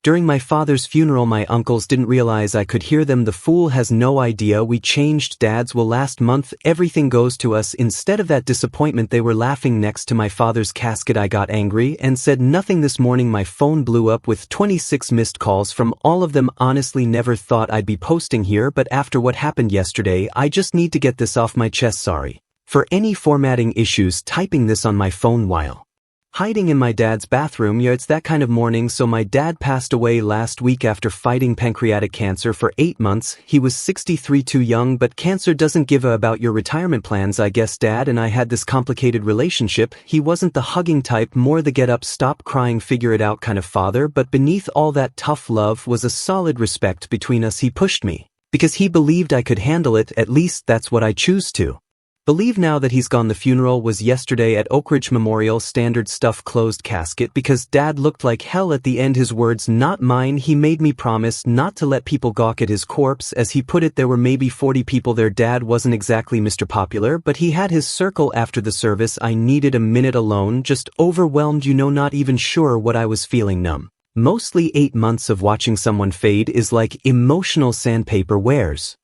During my father's funeral my uncles didn't realize I could hear them. The fool has no idea we changed Dad's will last month. Everything goes to us. Instead of that disappointment they were laughing next to my father's casket. I got angry and said nothing. This morning my phone blew up with 26 missed calls from all of them. Honestly never thought I'd be posting here, but after what happened yesterday I just need to get this off my chest. Sorry for any formatting issues typing this on my phone while hiding in my dad's bathroom. Yeah, it's that kind of morning. So my dad passed away last week after fighting pancreatic cancer for 8 months. He was 63, too young, but cancer doesn't give a about your retirement plans. I guess Dad and I had this complicated relationship. He wasn't the hugging type, more the get up, stop crying, figure it out kind of father, but beneath all that tough love was a solid respect between us. He pushed me because he believed I could handle it. At least that's what I choose to believe now that he's gone. The funeral was yesterday at Oak Ridge Memorial. Standard stuff, closed casket because Dad looked like hell at the end. His words, not mine. He made me promise not to let people gawk at his corpse. As he put it, there were maybe 40 people there. Dad wasn't exactly Mr. Popular, but he had his circle. After the service I needed a minute alone, just overwhelmed, not even sure what I was feeling. Numb. Mostly 8 months of watching someone fade is like emotional sandpaper wears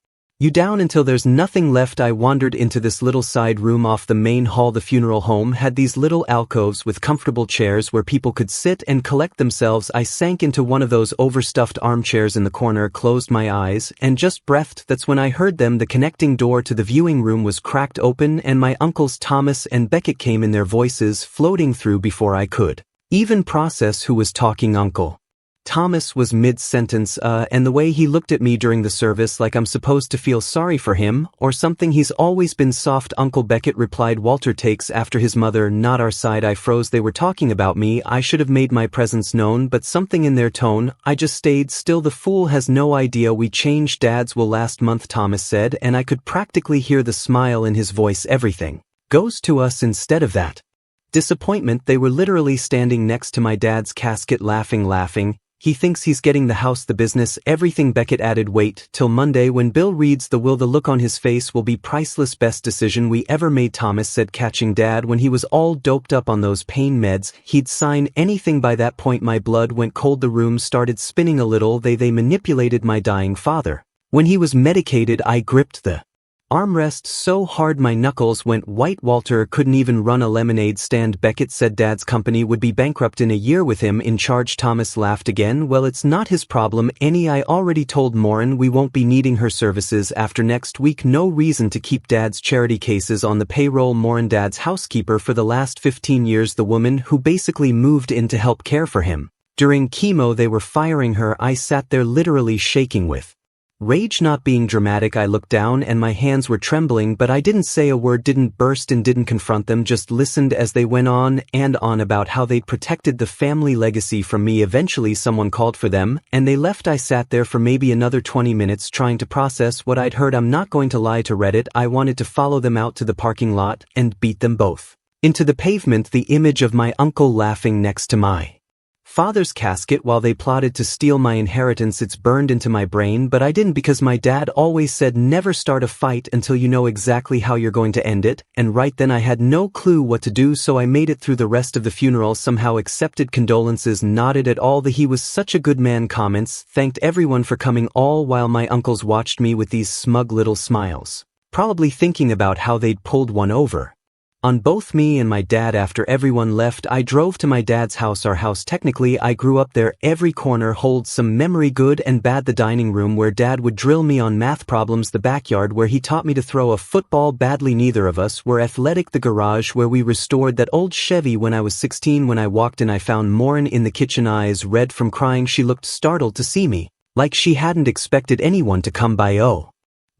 you down until there's nothing left. I wandered into this little side room off the main hall. The funeral home had these little alcoves with comfortable chairs where people could sit and collect themselves. I sank into one of those overstuffed armchairs in the corner, closed my eyes, and just breathed. That's when I heard them. The connecting door to the viewing room was cracked open and my uncles Thomas and Beckett came in, their voices floating through before I could even process who was talking. Uncle Thomas was mid-sentence, and the way he looked at me during the service like I'm supposed to feel sorry for him or something. He's always been soft. Uncle Beckett replied, Walter takes after his mother, not our side. I froze. They were talking about me. I should have made my presence known, but something in their tone, I just stayed still. The fool has no idea we changed Dad's will last month, Thomas said, and I could practically hear the smile in his voice. Everything goes to us instead of that disappointment. They were literally standing next to my dad's casket laughing. He thinks he's getting the house, the business, everything. Beckett added, wait till Monday when Bill reads the will. The look on his face will be priceless. Best decision we ever made, Thomas said, catching Dad when he was all doped up on those pain meds. He'd sign anything. By that point my blood went cold. The room started spinning a little. They manipulated my dying father. When he was medicated I gripped the armrest so hard my knuckles went white. Walter couldn't even run a lemonade stand. Beckett said Dad's company would be bankrupt in a year with him in charge. Thomas laughed again. Well, it's not his problem any. I already told Maureen we won't be needing her services after next week. No reason to keep Dad's charity cases on the payroll. Maureen, Dad's housekeeper for the last 15 years, the woman who basically moved in to help care for him during chemo. They were firing her. I sat there literally shaking with rage. Not being dramatic, I looked down and my hands were trembling, but I didn't say a word, didn't burst and didn't confront them, just listened as they went on and on about how they'd protected the family legacy from me. Eventually someone called for them and they left. I sat there for maybe another 20 minutes trying to process what I'd heard. I'm not going to lie to Reddit, I wanted to follow them out to the parking lot and beat them both into the pavement. The image of my uncle laughing next to my father's casket while they plotted to steal my inheritance, it's burned into my brain. But I didn't, because my dad always said never start a fight until you know exactly how you're going to end it, and right then I had no clue what to do. So I made it through the rest of the funeral, somehow accepted condolences, nodded at all the he was such a good man comments, thanked everyone for coming, all while my uncles watched me with these smug little smiles, probably thinking about how they'd pulled one over on both me and my dad. After everyone left I drove to my dad's house, our house. Technically I grew up there. Every corner holds some memory, good and bad. The dining room where Dad would drill me on math problems, the backyard where he taught me to throw a football badly. Neither of us were athletic. The garage where we restored that old Chevy when I was 16. When I walked in I found Maureen in the kitchen, eyes red from crying. She looked startled to see me, like she hadn't expected anyone to come by. Oh,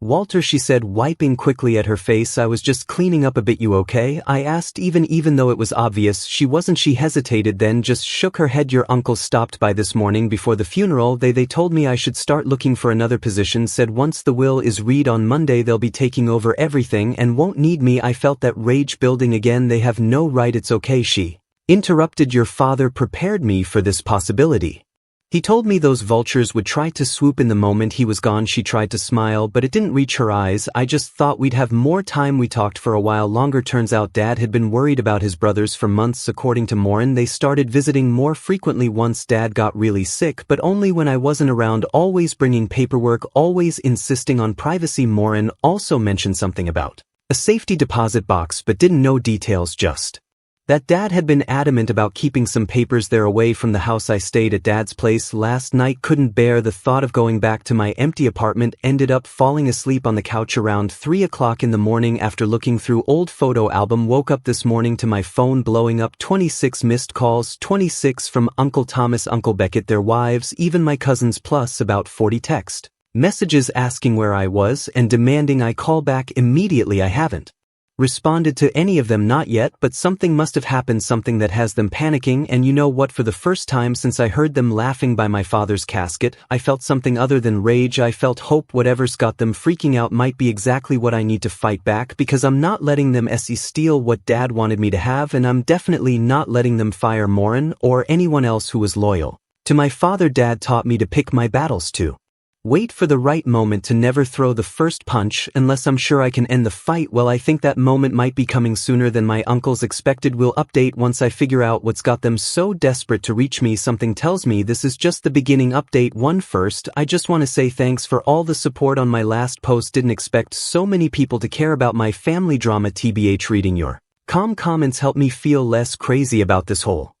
Walter, she said, wiping quickly at her face. I was just cleaning up a bit. You okay? I asked, even though it was obvious she wasn't. She hesitated, then just shook her head. Your uncle stopped by this morning before the funeral. They told me I should start looking for another position. Said once the will is read on Monday they'll be taking over everything and won't need me. I felt that rage building again. They have no right. It's okay, she interrupted. Your father prepared me for this possibility. He told me those vultures would try to swoop in the moment he was gone. She tried to smile, but it didn't reach her eyes. I just thought we'd have more time. We talked for a while longer. Turns out Dad had been worried about his brothers for months. According to Morin, they started visiting more frequently once Dad got really sick, but only when I wasn't around, always bringing paperwork, always insisting on privacy. Morin also mentioned something about a safety deposit box but didn't know details, just that Dad had been adamant about keeping some papers there away from the house. I stayed at Dad's place last night, couldn't bear the thought of going back to my empty apartment, ended up falling asleep on the couch around 3 o'clock in the morning after looking through old photo album. Woke up this morning to my phone blowing up, 26 missed calls, 26 from Uncle Thomas, Uncle Beckett, their wives, even my cousins, plus about 40 text messages asking where I was and demanding I call back immediately. I haven't responded to any of them, not yet, but something must have happened, something that has them panicking. And you know what? For the first time since I heard them laughing by my father's casket, I felt something other than rage. I felt hope. Whatever's got them freaking out might be exactly what I need to fight back, because I'm not letting them steal what Dad wanted me to have, and I'm definitely not letting them fire Morin or anyone else who was loyal to my father. Dad taught me to pick my battles, to wait for the right moment, to never throw the first punch unless I'm sure I can end the fight. Well, I think that moment might be coming sooner than my uncles expected. We'll update once I figure out what's got them so desperate to reach me. Something tells me this is just the beginning. Update 1. First, I just want to say thanks for all the support on my last post. Didn't expect so many people to care about my family drama. TBH, reading your calm comments helped me feel less crazy about this whole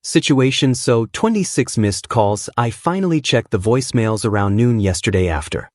situation. So 26 missed calls. I finally checked the voicemails around noon yesterday after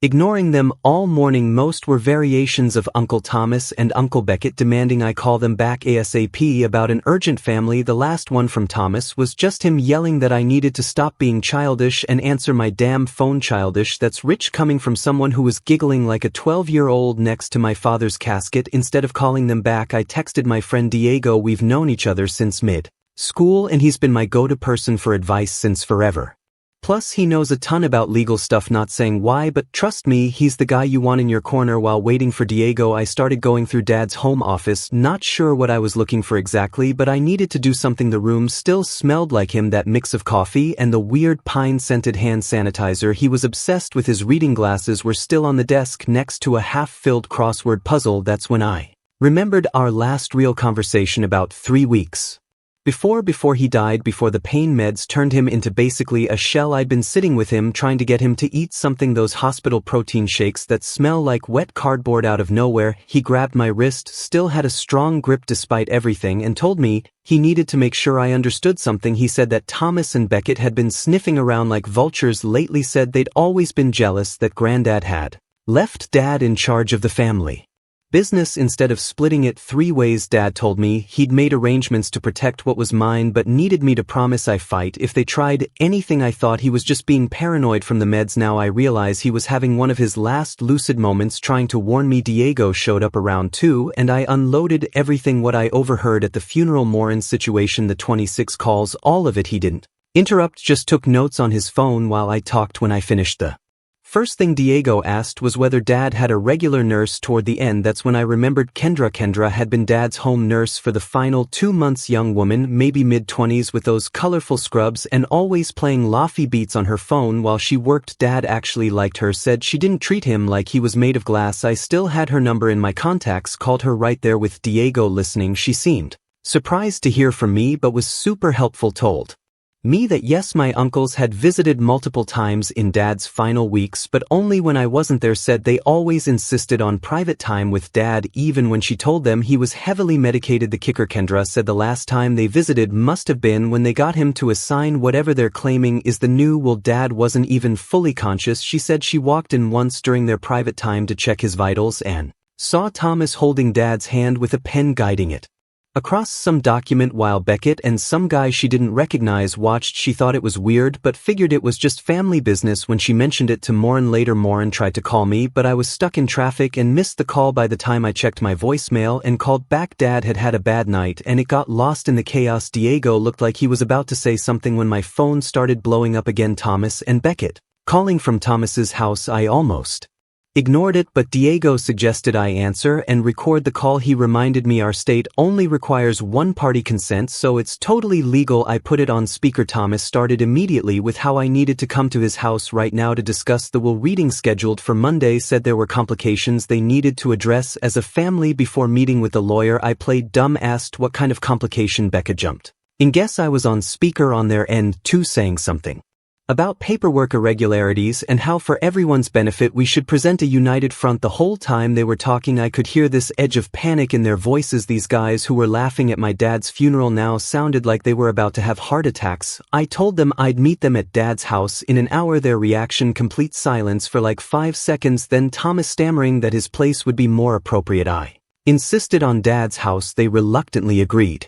ignoring them all morning. Most were variations of Uncle Thomas and Uncle Beckett demanding I call them back ASAP about an urgent family. The last one from Thomas was just him yelling that I needed to stop being childish and answer my damn phone. Childish? That's rich coming from someone who was giggling like a 12-year-old next to my father's casket. Instead of calling them back, I texted my friend Diego. We've known each other since mid-school, and he's been my go-to person for advice since forever. Plus, he knows a ton about legal stuff. Not saying why, but trust me, he's the guy you want in your corner. While waiting for Diego, I started going through Dad's home office, not sure what I was looking for exactly, but I needed to do something. The room still smelled like him, that mix of coffee and the weird pine-scented hand sanitizer. He was obsessed with his reading glasses were still on the desk next to a half-filled crossword puzzle. That's when I remembered our last real conversation about 3 weeks before he died, before the pain meds turned him into basically a shell. I'd been sitting with him trying to get him to eat something, those hospital protein shakes that smell like wet cardboard. Out of nowhere, he grabbed my wrist, still had a strong grip despite everything, and told me he needed to make sure I understood something. He said that Thomas and Beckett had been sniffing around like vultures lately, said they'd always been jealous that Granddad had left Dad in charge of the family business instead of splitting it 3 ways. Dad told me he'd made arrangements to protect what was mine, but needed me to promise I fight if they tried anything. I thought he was just being paranoid from the meds. Now I realize he was having one of his last lucid moments, trying to warn me. Diego showed up around 2, and I unloaded everything what I overheard at the funeral. Morin's situation, the 26 calls, all of it. He didn't interrupt, just took notes on his phone while I talked. When I finished, the first thing Diego asked was whether Dad had a regular nurse. Toward the end, that's when I remembered Kendra. Kendra had been Dad's home nurse for the final 2 months. Young woman, maybe mid-20s, with those colorful scrubs and always playing lofi beats on her phone while she worked. Dad actually liked her, said she didn't treat him like he was made of glass. I still had her number in my contacts, called her right there with Diego listening. She seemed surprised to hear from me but was super helpful. Told me that yes, my uncles had visited multiple times in Dad's final weeks, but only when I wasn't there. Said they always insisted on private time with Dad, even when she told them he was heavily medicated. The kicker, Kendra said the last time they visited must have been when they got him to assign whatever they're claiming is the new will. Dad wasn't even fully conscious. She said she walked in once during their private time to check his vitals and saw Thomas holding Dad's hand with a pen guiding it across some document while Beckett and some guy she didn't recognize watched. She thought it was weird but figured it was just family business. When she mentioned it to Morin later, Morin tried to call me, but I was stuck in traffic and missed the call. By the time I checked my voicemail and called back, Dad had had a bad night and it got lost in the chaos. Diego looked like he was about to say something when my phone started blowing up again. Thomas and Beckett calling from Thomas's house. I almost Ignored it, but Diego suggested I answer and record the call. He reminded me our state only requires one-party consent, so it's totally legal. I put it on speaker. Thomas started immediately with how I needed to come to his house right now to discuss the will reading scheduled for Monday. Said there were complications they needed to address as a family before meeting with the lawyer. I played dumb, asked what kind of complication. Becca jumped in. Guess I was on speaker on their end too, saying something about paperwork irregularities and how for everyone's benefit we should present a united front. The whole time they were talking I could hear this edge of panic in their voices. These guys who were laughing at my dad's funeral now sounded like they were about to have heart attacks. I told them I'd meet them at Dad's house in an hour. Their reaction, complete silence for like 5 seconds, then Thomas stammering that his place would be more appropriate. I insisted on Dad's house. They reluctantly agreed.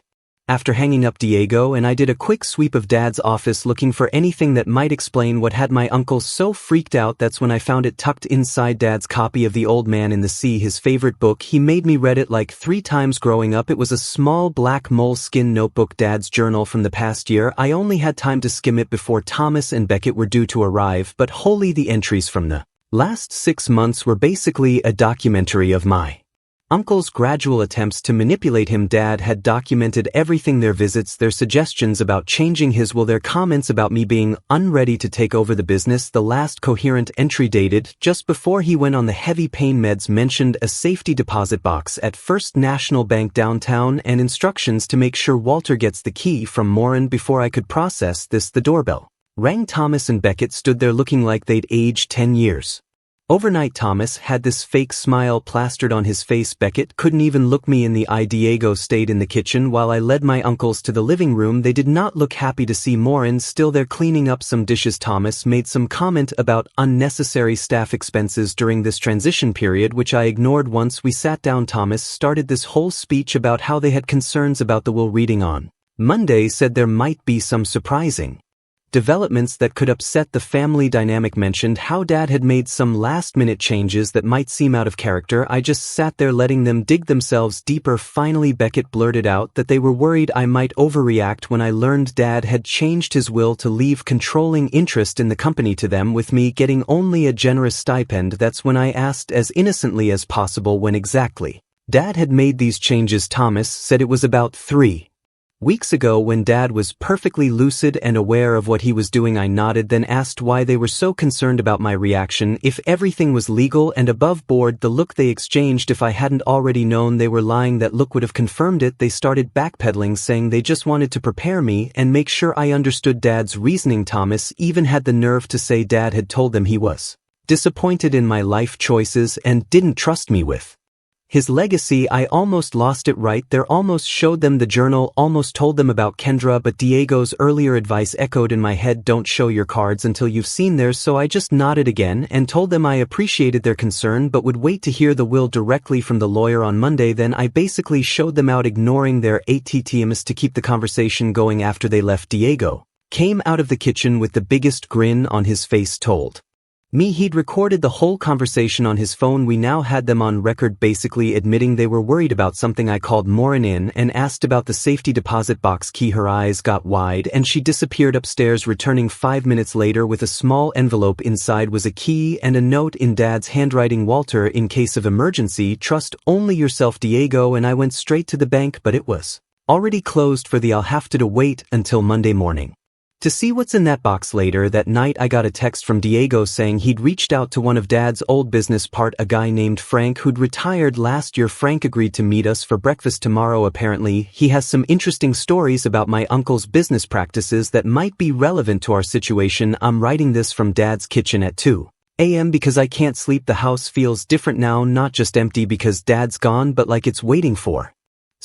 After hanging up Diego and I did a quick sweep of Dad's office looking for anything that might explain what had my uncle so freaked out. That's when I found it tucked inside Dad's copy of The Old Man in the Sea, his favorite book. He made me read it like 3 times growing up. It was a small black moleskin notebook, Dad's journal from the past year. I only had time to skim it before Thomas and Beckett were due to arrive, but holy, the entries from the last 6 months were basically a documentary of my uncle's gradual attempts to manipulate him. Dad had documented everything: their visits, their suggestions about changing his will, their comments about me being unready to take over the business. The last coherent entry, dated just before he went on the heavy pain meds, mentioned a safety deposit box at First National Bank downtown and instructions to make sure Walter gets the key from Morin. Before I could process this, the doorbell rang. Thomas and Beckett stood there looking like they'd aged 10 years. Overnight, Thomas had this fake smile plastered on his face. Beckett couldn't even look me in the eye. Diego stayed in the kitchen while I led my uncles to the living room. They did not look happy to see Morin still there cleaning up some dishes. Thomas made some comment about unnecessary staff expenses during this transition period, which I ignored. Once we sat down, Thomas started this whole speech about how they had concerns about the will reading on Monday, said there might be some surprising developments that could upset the family dynamic, mentioned how Dad had made some last-minute changes that might seem out of character. I just sat there letting them dig themselves deeper. Finally, Beckett blurted out that they were worried I might overreact when I learned Dad had changed his will to leave controlling interest in the company to them, with me getting only a generous stipend. That's when I asked as innocently as possible when exactly Dad had made these changes. Thomas said it was about 3 weeks ago, when Dad was perfectly lucid and aware of what he was doing. I nodded, then asked why they were so concerned about my reaction, if everything was legal and above board. The look they exchanged, if I hadn't already known they were lying, that look would have confirmed it. They started backpedaling, saying they just wanted to prepare me and make sure I understood Dad's reasoning. Thomas even had the nerve to say Dad had told them he was disappointed in my life choices and didn't trust me with his legacy. I almost lost it right there. Almost showed them the journal, almost told them about Kendra, but Diego's earlier advice echoed in my head: don't show your cards until you've seen theirs. So I just nodded again and told them I appreciated their concern but would wait to hear the will directly from the lawyer on Monday. Then I basically showed them out, ignoring their attms to keep the conversation going. After they left, Diego came out of the kitchen with the biggest grin on his face, told me he'd recorded the whole conversation on his phone. We now had them on record basically admitting they were worried about something. I called Morin in and asked about the safety deposit box key. Her eyes got wide and she disappeared upstairs, returning 5 minutes later with a small envelope. Inside was a key and a note in Dad's handwriting: Walter, in case of emergency, trust only yourself, Diego. And I went straight to the bank, but it was already closed for the I'll have to wait until Monday morning to see what's in that box. Later that night, I got a text from Diego saying he'd reached out to one of Dad's old business part, a guy named Frank who'd retired last year. Frank agreed to meet us for breakfast tomorrow. Apparently, he has some interesting stories about my uncle's business practices that might be relevant to our situation. I'm writing this from Dad's kitchen at 2 a.m. because I can't sleep. The house feels different now, not just empty because Dad's gone, but like it's waiting for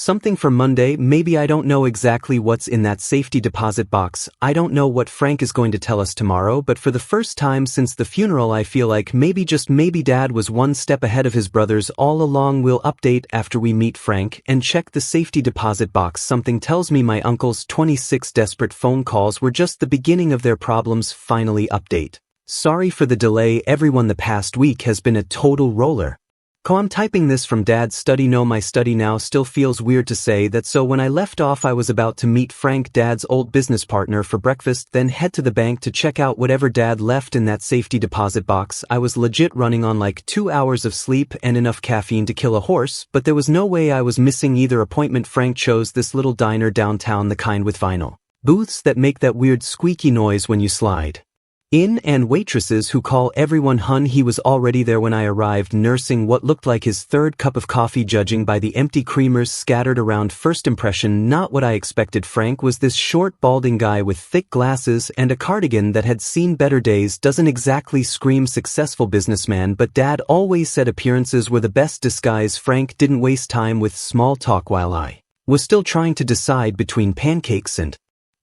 something for Monday. Maybe. I don't know exactly what's in that safety deposit box. I don't know what Frank is going to tell us tomorrow, but for the first time since the funeral, I feel like maybe, just maybe, Dad was one step ahead of his brothers all along. We'll update after we meet Frank and check the safety deposit box. Something tells me my uncle's 26 desperate phone calls were just the beginning of their problems. Finally, update. Sorry for the delay, everyone. The past week has been a total roller I'm typing this from Dad's study. No, my study now still feels weird to say that. So when I left off, I was about to meet Frank, Dad's old business partner, for breakfast, then head to the bank to check out whatever Dad left in that safety deposit box. I was legit running on like 2 hours of sleep and enough caffeine to kill a horse, but there was no way I was missing either appointment. Frank chose this little diner downtown, the kind with vinyl booths that make that weird squeaky noise when you slide in, and waitresses who call everyone hun. He was already there when I arrived, nursing what looked like his third cup of coffee, judging by the empty creamers scattered around. First impression, not what I expected. Frank was this short, balding guy with thick glasses and a cardigan that had seen better days. Doesn't exactly scream successful businessman, but Dad always said appearances were the best disguise. Frank didn't waste time with small talk while I was still trying to decide between pancakes and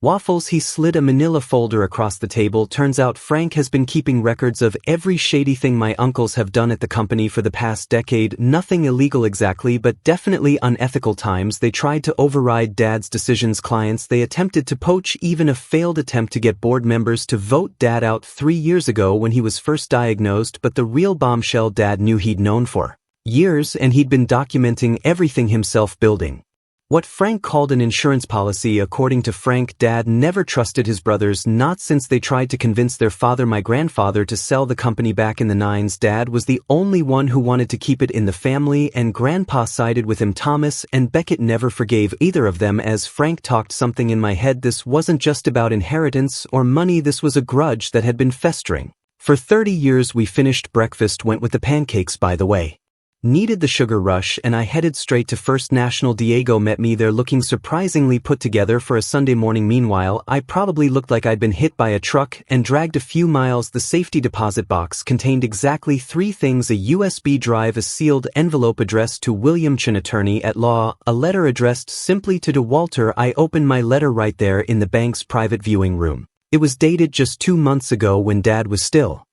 waffles. He slid a manila folder across the table. Turns out Frank has been keeping records of every shady thing my uncles have done at the company for the past decade. Nothing illegal exactly, but definitely unethical. Times they tried to override Dad's decisions. Clients they attempted to poach. Even a failed attempt to get board members to vote Dad out 3 years ago when he was first diagnosed. But the real bombshell, Dad knew he'd known for years, and he'd been documenting everything himself, building what Frank called an insurance policy. According to Frank, Dad never trusted his brothers, not since they tried to convince their father, my grandfather, to sell the company back in the 90s. Dad was the only one who wanted to keep it in the family, and Grandpa sided with him. Thomas and Beckett never forgave either of them. As Frank talked, something in my head. This wasn't just about inheritance or money. This was a grudge that had been festering for 30 years. We finished breakfast, went with the pancakes, by the way. Needed the sugar rush, and I headed straight to First National. Diego met me there looking surprisingly put together for a Sunday morning. Meanwhile, I probably looked like I'd been hit by a truck and dragged a few miles. The safety deposit box contained exactly 3 things: a USB drive, a sealed envelope addressed to William Chin, attorney at law, a letter addressed simply to DeWalter. I opened my letter right there in the bank's private viewing room. It was dated just 2 months ago when Dad was still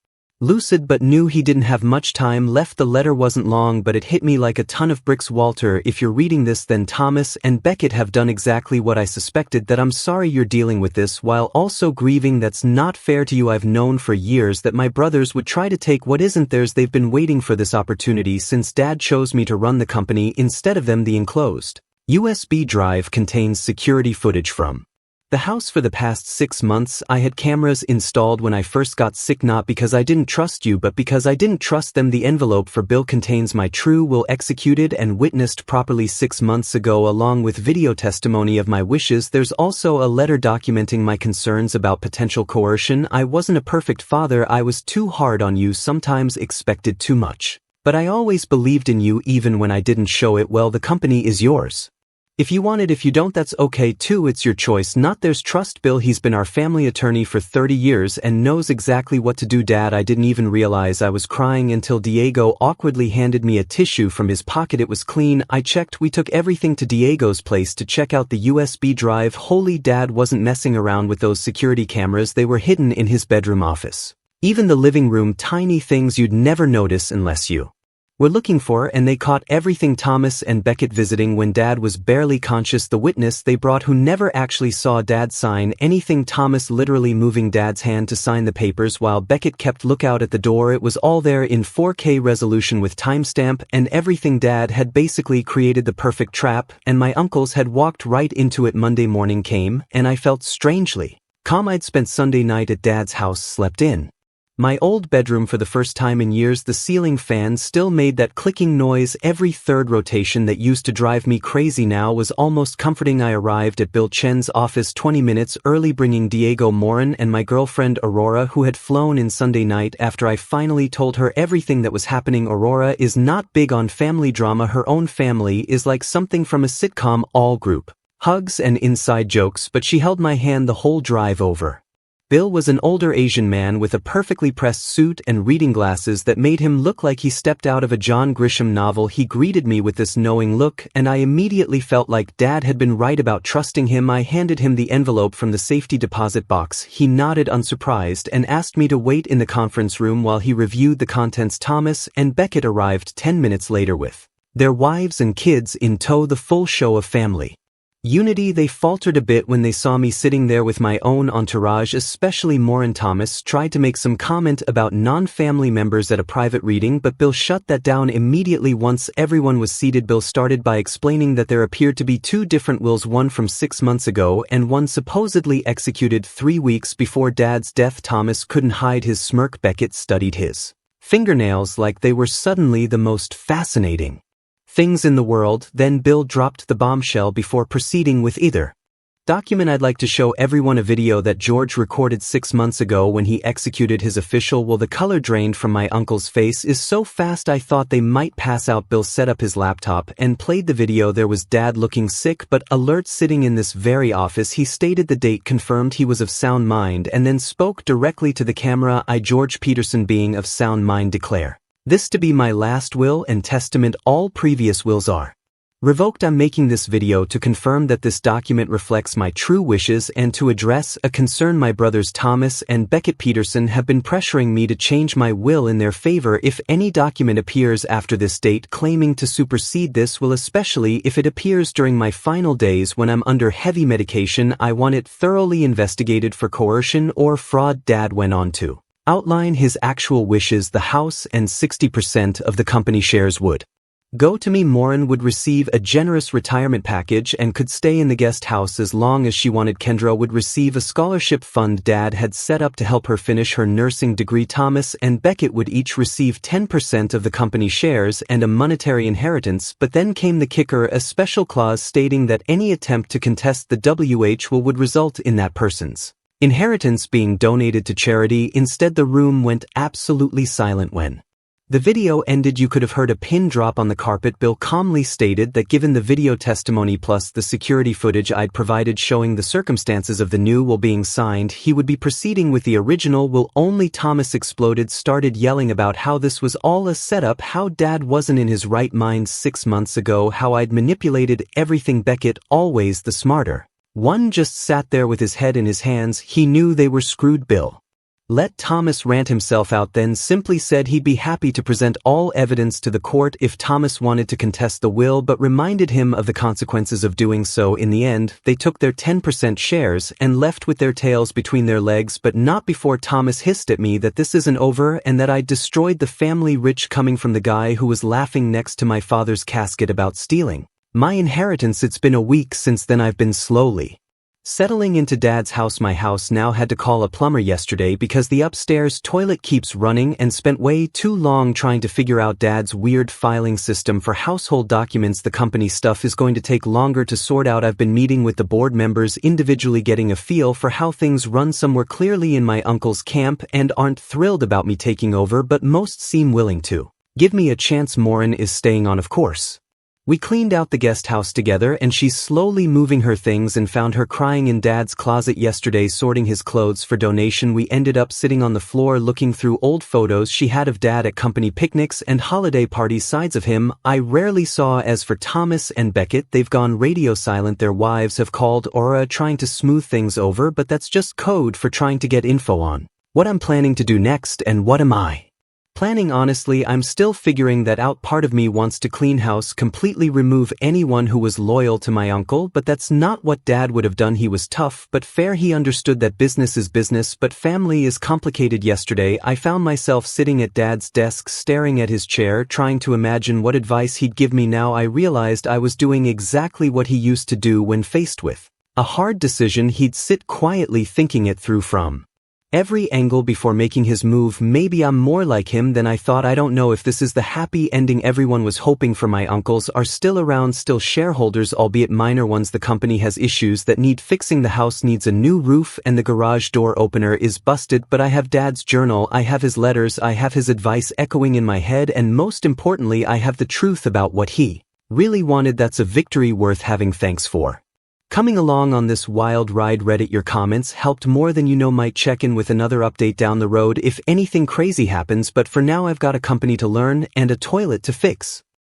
lucid but knew he didn't have much time left. The letter wasn't long, but it hit me like a ton of bricks. Walter, if you're reading this, then Thomas and Beckett have done exactly what I suspected. That I'm sorry you're dealing with this while also grieving. That's not fair to you. I've known for years that my brothers would try to take what isn't theirs. They've been waiting for this opportunity since Dad chose me to run the company instead of them. The enclosed USB drive contains security footage from the house for the past 6 months. I had cameras installed when I first got sick, not because I didn't trust you, but because I didn't trust them. The envelope for bill contains my true will, executed and witnessed properly 6 months ago, along with video testimony of my wishes. There's also a letter documenting my concerns about potential coercion. I wasn't a perfect father. I was too hard on you, sometimes expected too much. But I always believed in you even when I didn't show it. Well, the company is yours. If you want it, if you don't, that's okay too. It's your choice, not theirs. Trust Bill. He's been our family attorney for 30 years and knows exactly what to do. Dad, I didn't even realize I was crying until Diego awkwardly handed me a tissue from his pocket. It was clean. I checked. We took everything to Diego's place to check out the USB drive. Holy, Dad wasn't messing around with those security cameras. They were hidden in his bedroom office. Even the living room, tiny things you'd never notice unless you were looking for, and they caught everything. Thomas and Beckett visiting when Dad was barely conscious. The witness they brought who never actually saw Dad sign anything. Thomas literally moving Dad's hand to sign the papers while Beckett kept lookout at the door. It was all there in 4K resolution with timestamp and everything. Dad had basically created the perfect trap, and my uncles had walked right into it. Monday morning came, and I felt strangely calm. I'd spent Sunday night at Dad's house, slept in my old bedroom for the first time in years. The ceiling fan still made that clicking noise every third rotation that used to drive me crazy. Now was almost comforting. I arrived at Bill Chen's office 20 minutes early, bringing Diego Morin and my girlfriend Aurora, who had flown in Sunday night after I finally told her everything that was happening. Aurora is not big on family drama. Her own family is like something from a sitcom, all group hugs and inside jokes, but she held my hand the whole drive over. Bill was an older Asian man with a perfectly pressed suit and reading glasses that made him look like he stepped out of a John Grisham novel. He greeted me with this knowing look, and I immediately felt like Dad had been right about trusting him. I handed him the envelope from the safety deposit box. He nodded unsurprised and asked me to wait in the conference room while he reviewed the contents. Thomas and Beckett arrived 10 minutes later with their wives and kids in tow, the full show of family Unity. They faltered a bit when they saw me sitting there with my own entourage, especially Morin. Thomas tried to make some comment about non-family members at a private reading, but Bill shut that down immediately once everyone was seated. Bill started by explaining that there appeared to be two different wills, one from 6 months ago and one supposedly executed 3 weeks before Dad's death. Thomas couldn't hide his smirk. Beckett studied his fingernails like they were suddenly the most fascinating things in the world. Then Bill dropped the bombshell before proceeding with either document. I'd like to show everyone a video that George recorded 6 months ago when he executed his official will. The color drained from my uncle's face is so fast I thought they might pass out. Bill set up his laptop and played the video. There was Dad looking sick but alert, sitting in this very office. He stated the date, confirmed he was of sound mind, and then spoke directly to the camera. I, George Peterson, being of sound mind, declare this to be my last will and testament. All previous wills are revoked. I'm making this video to confirm that this document reflects my true wishes and to address a concern my brothers Thomas and Beckett Peterson have been pressuring me to change my will in their favor. If any document appears after this date claiming to supersede this will, especially if it appears during my final days when I'm under heavy medication, I want it thoroughly investigated for coercion or fraud. Dad went on to outline his actual wishes. The house and 60% of the company shares would go to me. Morin would receive a generous retirement package and could stay in the guest house as long as she wanted. Kendra would receive a scholarship fund Dad had set up to help her finish her nursing degree. Thomas and Beckett would each receive 10% of the company shares and a monetary inheritance. But then came the kicker, a special clause stating that any attempt to contest the WH will would result in that person's inheritance being donated to charity. Instead, the room went absolutely silent. When the video ended, you could have heard a pin drop on the carpet. Bill calmly stated that given the video testimony plus the security footage I'd provided showing the circumstances of the new will being signed, he would be proceeding with the original will only. Thomas exploded, started yelling about how this was all a setup, how Dad wasn't in his right mind 6 months ago, how I'd manipulated everything. Beckett, always the smarter one, just sat there with his head in his hands. He knew they were screwed. Bill let Thomas rant himself out, then simply said he'd be happy to present all evidence to the court if Thomas wanted to contest the will, but reminded him of the consequences of doing so. In the end, they took their 10% shares and left with their tails between their legs, but not before Thomas hissed at me that this isn't over and that I'd destroyed the family, rich coming from the guy who was laughing next to my father's casket about stealing my inheritance. It's been a week since then. I've been slowly settling into Dad's house. My house now had to call a plumber yesterday because the upstairs toilet keeps running, and spent way too long trying to figure out Dad's weird filing system for household documents. The company stuff is going to take longer to sort out. I've been meeting with the board members individually, getting a feel for how things run. Some were clearly in my uncle's camp and aren't thrilled about me taking over, but most seem willing to give me a chance. Morin is staying on, of course. We cleaned out the guest house together and she's slowly moving her things, and found her crying in Dad's closet yesterday sorting his clothes for donation. We ended up sitting on the floor looking through old photos she had of Dad at company picnics and holiday parties, sides of him I rarely saw. As for Thomas and Beckett, they've gone radio silent. Their wives have called Aura trying to smooth things over, but that's just code for trying to get info on what I'm planning to do next. And what am I planning? Honestly, I'm still figuring that out. Part of me wants to clean house, completely remove anyone who was loyal to my uncle, but that's not what Dad would have done. He was tough but fair. He understood that business is business, but family is complicated. Yesterday, I found myself sitting at Dad's desk, staring at his chair, trying to imagine what advice he'd give me. Now I realized I was doing exactly what he used to do when faced with a hard decision. He'd sit quietly thinking it through from every angle before making his move. Maybe I'm more like him than I thought. I don't know if this is the happy ending everyone was hoping for. My uncles are still around, still shareholders, albeit minor ones. The company has issues that need fixing. The house needs a new roof and the garage door opener is busted. But I have Dad's journal, I have his letters, I have his advice echoing in my head, and most importantly, I have the truth about what he really wanted. That's a victory worth having. Thanks for coming along on this wild ride. Reddit, your comments helped more than you know. Might check in with another update down the road if anything crazy happens, but for now I've got a company to learn and a toilet to fix.